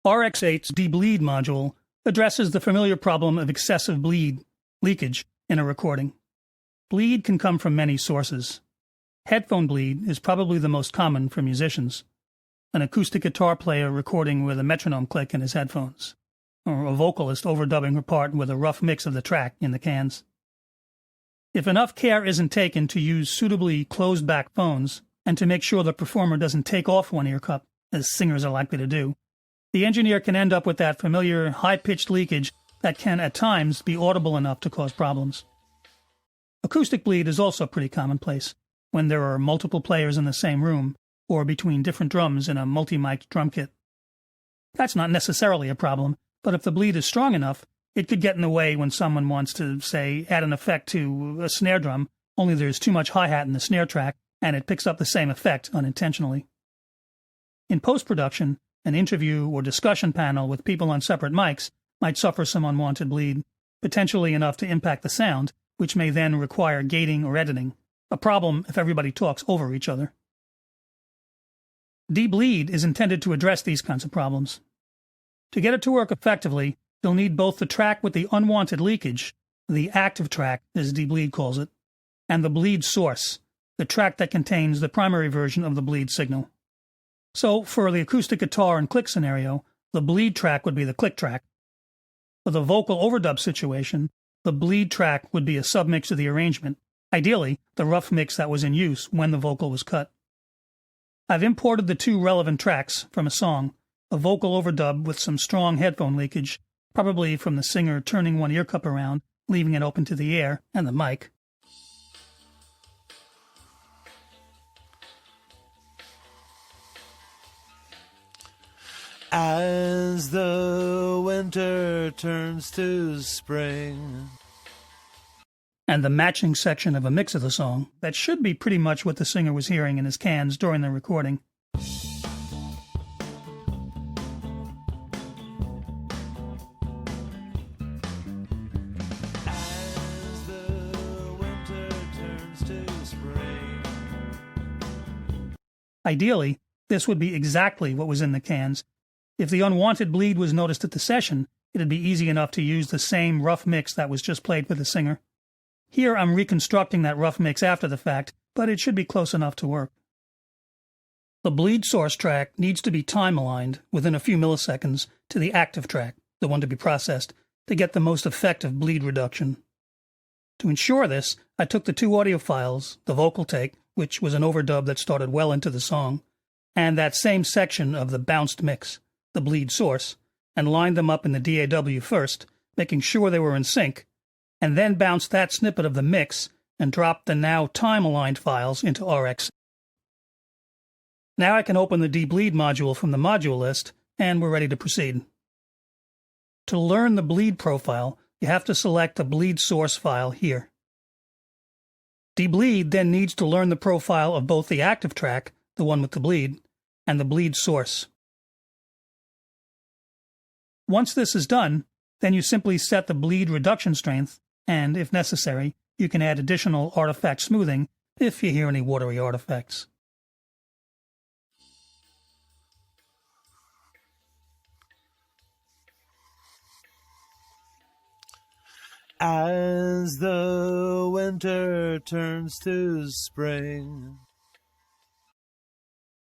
RX8's debleed module addresses the familiar problem of excessive bleed leakage in a recording. Bleed can come from many sources. Headphone bleed is probably the most common for musicians. An acoustic guitar player recording with a metronome click in his headphones, or a vocalist overdubbing her part with a rough mix of the track in the cans. If enough care isn't taken to use suitably closed-back phones and to make sure the performer doesn't take off one ear cup, as singers are likely to do, the engineer can end up with that familiar high-pitched leakage that can at times be audible enough to cause problems. Acoustic bleed is also pretty commonplace when there are multiple players in the same room or between different drums in a multi-mic'd drum kit. That's not necessarily a problem, but if the bleed is strong enough, it could get in the way when someone wants to, say, add an effect to a snare drum, only there's too much hi-hat in the snare track, and it picks up the same effect unintentionally. In post-production, an interview or discussion panel with people on separate mics might suffer some unwanted bleed, potentially enough to impact the sound, which may then require gating or editing, a problem if everybody talks over each other. Debleed is intended to address these kinds of problems. To get it to work effectively, you'll need both the track with the unwanted leakage, the active track, as debleed calls it, and the bleed source, the track that contains the primary version of the bleed signal. So, for the acoustic guitar and click scenario, the bleed track would be the click track. For the vocal overdub situation, the bleed track would be a submix of the arrangement, ideally the rough mix that was in use when the vocal was cut. I've imported the two relevant tracks from a song, a vocal overdub with some strong headphone leakage, probably from the singer turning one ear cup around, leaving it open to the air and the mic. As the winter turns to spring. And the matching section of a mix of the song that should be pretty much what the singer was hearing in his cans during the recording. As the winter turns to spring. Ideally, this would be exactly what was in the cans. If the unwanted bleed was noticed at the session, it'd be easy enough to use the same rough mix that was just played with the singer. Here I'm reconstructing that rough mix after the fact, but it should be close enough to work. The bleed source track needs to be time-aligned within a few milliseconds to the active track, the one to be processed, to get the most effective bleed reduction. To ensure this, I took the two audio files, the vocal take, which was an overdub that started well into the song, and that same section of the bounced mix, the bleed source, and lined them up in the DAW first, making sure they were in sync, and then bounced that snippet of the mix and dropped the now time-aligned files into RX. Now I can open the debleed module from the module list, and we're ready to proceed. To learn the bleed profile, you have to select the bleed source file here. Debleed then needs to learn the profile of both the active track, the one with the bleed, and the bleed source. Once this is done, then you simply set the bleed reduction strength, and, if necessary, you can add additional artifact smoothing if you hear any watery artifacts. As the winter turns to spring.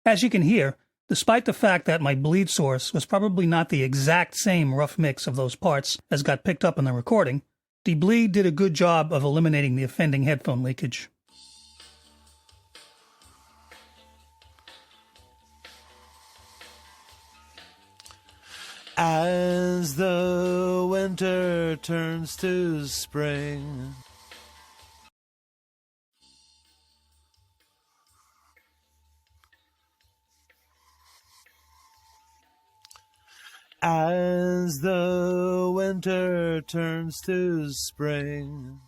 As you can hear, despite the fact that my bleed source was probably not the exact same rough mix of those parts as got picked up in the recording, debleed did a good job of eliminating the offending headphone leakage. As the winter turns to spring. As the winter turns to spring.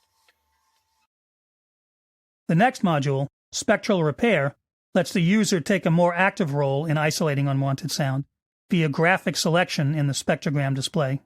The next module, Spectral Repair, lets the user take a more active role in isolating unwanted sound via graphic selection in the spectrogram display.